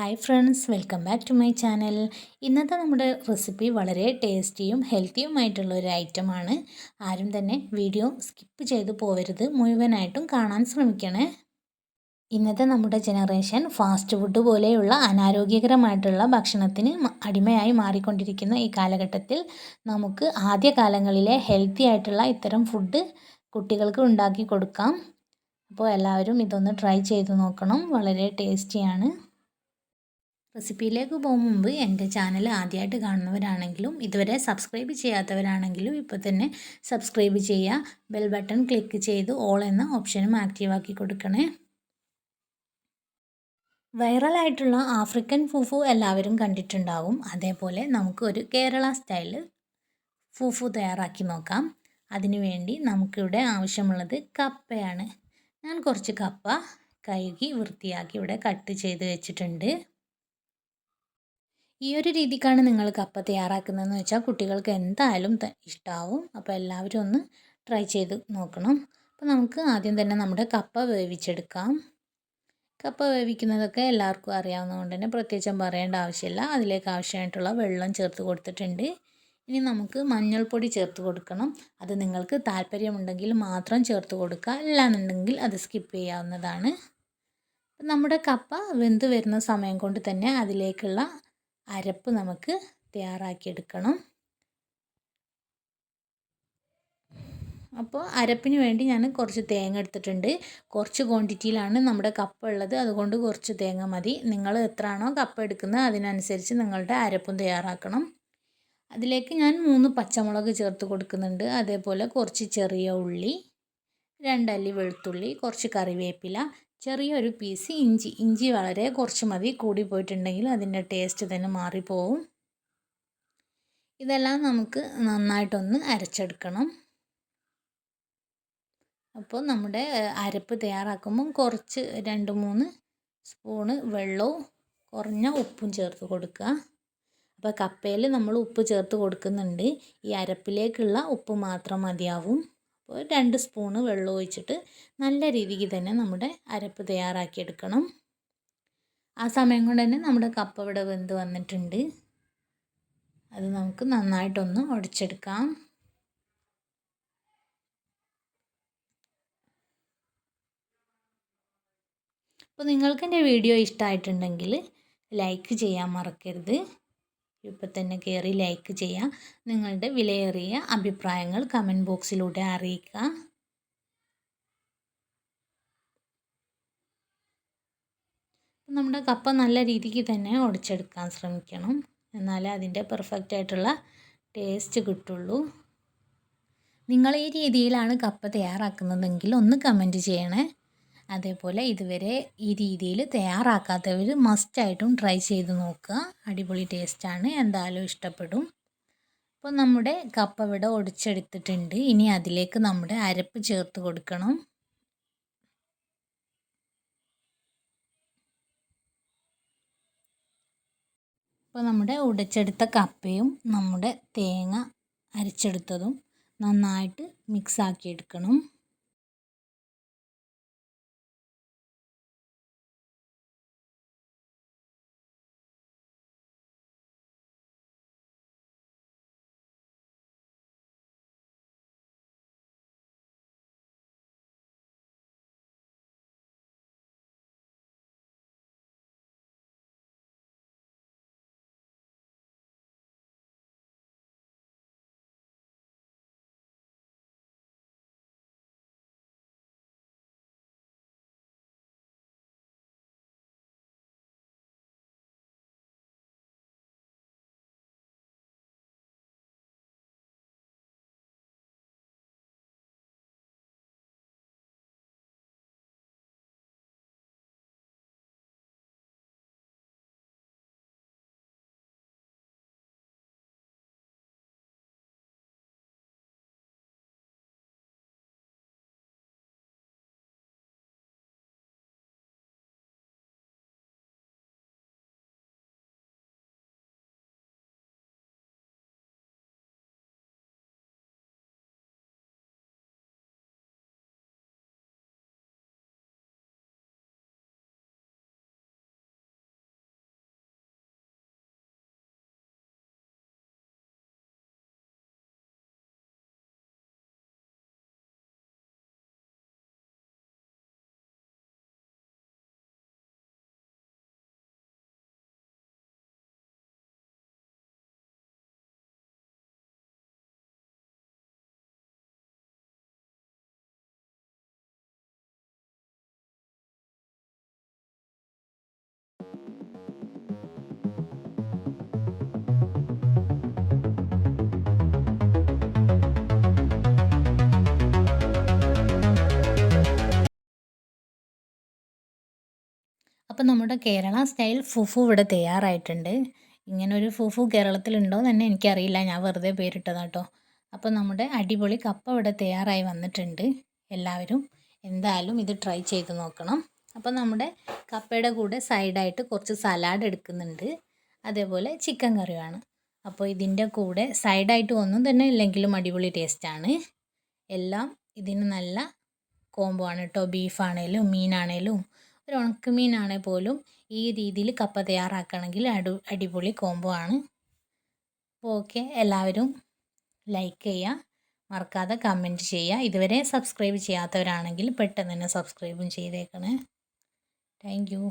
Hi friends, welcome back to my channel. ഇന്നത്തെ നമ്മുടെ recipe വളരെ ടേസ്റ്റിയും ഹെൽത്തിയുമായിട്ടുള്ള ഒരു ഐറ്റമാണ്. ആരും തന്നെ വീഡിയോ സ്കിപ്പ് ചെയ്ത് പോകരുത്, മുഴുവനായിട്ടും കാണാൻ ശ്രമിക്കണേ. ഇന്നത്തെ നമ്മുടെ ജനറേഷൻ ഫാസ്റ്റ് ഫുഡ് പോലെയുള്ള അനാരോഗ്യകരമായിട്ടുള്ള ഭക്ഷണത്തിന് അടിമയായി മാറിക്കൊണ്ടിരിക്കുന്ന ഈ കാലഘട്ടത്തിൽ നമുക്ക് ആദ്യകാലങ്ങളിലെ ഹെൽത്തി ആയിട്ടുള്ള ഇത്തരം ഫുഡ് കുട്ടികൾക്ക് ഉണ്ടാക്കി കൊടുക്കാം. അപ്പോൾ എല്ലാവരും ഇതൊന്ന് ട്രൈ ചെയ്ത് നോക്കണം, വളരെ ടേസ്റ്റിയാണ്. റെസിപ്പിയിലേക്ക് പോകും മുമ്പ് എൻ്റെ ചാനൽ ആദ്യമായിട്ട് കാണുന്നവരാണെങ്കിലും ഇതുവരെ സബ്സ്ക്രൈബ് ചെയ്യാത്തവരാണെങ്കിലും ഇപ്പോൾ തന്നെ സബ്സ്ക്രൈബ് ചെയ്യുക. ബെൽ ബട്ടൺ ക്ലിക്ക് ചെയ്ത് ഓൾ എന്ന ഓപ്ഷനും ആക്റ്റീവ് ആക്കി കൊടുക്കണേ. വൈറലായിട്ടുള്ള ആഫ്രിക്കൻ ഫൂഫു എല്ലാവരും കണ്ടിട്ടുണ്ടാകും. അതേപോലെ നമുക്ക് ഒരു കേരള സ്റ്റൈല് ഫൂഫു തയ്യാറാക്കി നോക്കാം. അതിനുവേണ്ടി നമുക്കിവിടെ ആവശ്യമുള്ളത് കപ്പയാണ്. ഞാൻ കുറച്ച് കപ്പ കഴുകി വൃത്തിയാക്കി ഇവിടെ കട്ട് ചെയ്ത് വെച്ചിട്ടുണ്ട്. ഈ ഒരു രീതിക്കാണ് നിങ്ങൾ കപ്പ തയ്യാറാക്കുന്നതെന്ന് വെച്ചാൽ കുട്ടികൾക്ക് എന്തായാലും ഇഷ്ടമാവും. അപ്പോൾ എല്ലാവരും ഒന്ന് ട്രൈ ചെയ്ത് നോക്കണം. അപ്പോൾ നമുക്ക് ആദ്യം തന്നെ നമ്മുടെ കപ്പ വേവിച്ചെടുക്കാം. കപ്പ വേവിക്കുന്നതൊക്കെ എല്ലാവർക്കും അറിയാവുന്നതുകൊണ്ട് തന്നെ പ്രത്യേകിച്ചും പറയേണ്ട ആവശ്യമില്ല. അതിലേക്ക് ആവശ്യമായിട്ടുള്ള വെള്ളം ചേർത്ത് കൊടുത്തിട്ടുണ്ട്. ഇനി നമുക്ക് മഞ്ഞൾപ്പൊടി ചേർത്ത് കൊടുക്കണം. അത് നിങ്ങൾക്ക് താല്പര്യമുണ്ടെങ്കിൽ മാത്രം ചേർത്ത് കൊടുക്കുക, അല്ലാന്നുണ്ടെങ്കിൽ അത് സ്കിപ്പ് ചെയ്യാവുന്നതാണ്. നമ്മുടെ കപ്പ വെന്ത് വരുന്ന സമയം കൊണ്ട് തന്നെ അതിലേക്കുള്ള അരപ്പ് നമുക്ക് തയ്യാറാക്കിയെടുക്കണം. അപ്പോൾ അരപ്പിന് വേണ്ടി ഞാൻ കുറച്ച് തേങ്ങ എടുത്തിട്ടുണ്ട്. കുറച്ച് ക്വാണ്ടിറ്റിയിലാണ് നമ്മുടെ കപ്പ ഉള്ളത്, അതുകൊണ്ട് കുറച്ച് തേങ്ങ മതി. നിങ്ങൾ എത്രയാണോ കപ്പ എടുക്കുന്നത് അതിനനുസരിച്ച് നിങ്ങളുടെ അരപ്പും തയ്യാറാക്കണം. അതിലേക്ക് ഞാൻ 3 പച്ചമുളക് ചേർത്ത് കൊടുക്കുന്നുണ്ട്. അതേപോലെ കുറച്ച് ചെറിയ ഉള്ളി, 2 അല്ലി വെളുത്തുള്ളി, കുറച്ച് കറിവേപ്പില, ചെറിയൊരു പീസ് ഇഞ്ചി വളരെ കുറച്ച് മതി. കൂടി പോയിട്ടുണ്ടെങ്കിൽ അതിൻ്റെ ടേസ്റ്റ് തന്നെ മാറിപ്പോവും. ഇതെല്ലാം നമുക്ക് നന്നായിട്ടൊന്ന് അരച്ചെടുക്കണം. അപ്പോൾ നമ്മുടെ അരപ്പ് തയ്യാറാക്കുമ്പം കുറച്ച് 2-3 സ്പൂണ് വെള്ളവും കുറഞ്ഞ ഉപ്പും ചേർത്ത് കൊടുക്കുക. അപ്പോൾ കപ്പയിൽ നമ്മൾ ഉപ്പ് ചേർത്ത് കൊടുക്കുന്നുണ്ട്, ഈ അരപ്പിലേക്കുള്ള ഉപ്പ് മാത്രം മതിയാവും. അപ്പോൾ 2 സ്പൂണ് വെള്ളം ഒഴിച്ചിട്ട് നല്ല രീതിക്ക് തന്നെ നമ്മുടെ അരപ്പ് തയ്യാറാക്കിയെടുക്കണം. ആ സമയം കൊണ്ട് തന്നെ നമ്മുടെ കപ്പ ഇവിടെ വെന്ത് വന്നിട്ടുണ്ട്. അത് നമുക്ക് നന്നായിട്ടൊന്ന് ഉടച്ചെടുക്കാം. അപ്പോൾ നിങ്ങൾക്ക് എൻ്റെ വീഡിയോ ഇഷ്ടമായിട്ടുണ്ടെങ്കിൽ ലൈക്ക് ചെയ്യാൻ മറക്കരുത്. ഇപ്പോൾ തന്നെ കയറി ലൈക്ക് ചെയ്യുക. നിങ്ങളുടെ വിലയേറിയ അഭിപ്രായങ്ങൾ കമൻറ്റ് ബോക്സിലൂടെ അറിയിക്കുക. നമ്മുടെ കപ്പ നല്ല രീതിക്ക് തന്നെ ഉടച്ചെടുക്കാൻ ശ്രമിക്കണം, എന്നാലേ അതിൻ്റെ പെർഫെക്റ്റ് ആയിട്ടുള്ള ടേസ്റ്റ് കിട്ടുള്ളൂ. നിങ്ങൾ ഈ രീതിയിലാണ് കപ്പ തയ്യാറാക്കുന്നതെങ്കിൽ ഒന്ന് കമൻറ്റ് ചെയ്യണേ. അതേപോലെ ഇതുവരെ ഈ രീതിയിൽ തയ്യാറാക്കാത്തവർ മസ്റ്റായിട്ടും ട്രൈ ചെയ്ത് നോക്കുക. അടിപൊളി ടേസ്റ്റാണ്, എന്തായാലും ഇഷ്ടപ്പെടും. അപ്പോൾ നമ്മുടെ കപ്പ ഇവിടെ ഒടിച്ചെടുത്തിട്ടുണ്ട്. ഇനി അതിലേക്ക് നമ്മുടെ അരപ്പ് ചേർത്ത് കൊടുക്കണം. അപ്പോൾ നമ്മുടെ ഉടച്ചെടുത്ത കപ്പയും നമ്മുടെ തേങ്ങ അരച്ചെടുത്തതും നന്നായിട്ട് മിക്സാക്കി എടുക്കണം. അപ്പോൾ നമ്മുടെ കേരള സ്റ്റൈൽ ഫുഫു ഇവിടെ തയ്യാറായിട്ടുണ്ട്. ഇങ്ങനൊരു ഫുഫു കേരളത്തിലുണ്ടോ എന്ന് തന്നെ എനിക്കറിയില്ല. ഞാൻ വെറുതെ പേരിട്ടതാണ് കേട്ടോ. അപ്പോൾ നമ്മുടെ അടിപൊളി കപ്പ ഇവിടെ തയ്യാറായി വന്നിട്ടുണ്ട്. എല്ലാവരും എന്തായാലും ഇത് ട്രൈ ചെയ്ത് നോക്കണം. അപ്പോൾ നമ്മുടെ കപ്പയുടെ കൂടെ സൈഡായിട്ട് കുറച്ച് സലാഡ് എടുക്കുന്നുണ്ട്. അതേപോലെ ചിക്കൻ കറിയുമാണ്. അപ്പോൾ ഇതിൻ്റെ കൂടെ സൈഡായിട്ട് ഒന്നും തന്നെ ഇല്ലെങ്കിലും അടിപൊളി ടേസ്റ്റാണ്. എല്ലാം ഇതിന് നല്ല കോംബോ ആണ് കേട്ടോ. ബീഫാണേലും മീനാണേലും ഒരു ഉണക്കമീനാണെങ്കിൽ പോലും ഈ രീതിയിൽ കപ്പ തയ്യാറാക്കുകയാണെങ്കിൽ അടിപൊളി കോംബോ ആണ്. അപ്പോൾ ഓക്കെ, എല്ലാവരും ലൈക്ക് ചെയ്യുക, മറക്കാതെ കമൻറ്റ് ചെയ്യുക. ഇതുവരെ സബ്സ്ക്രൈബ് ചെയ്യാത്തവരാണെങ്കിൽ പെട്ടെന്ന് തന്നെ സബ്സ്ക്രൈബും ചെയ്തേക്കണേ. Thank you.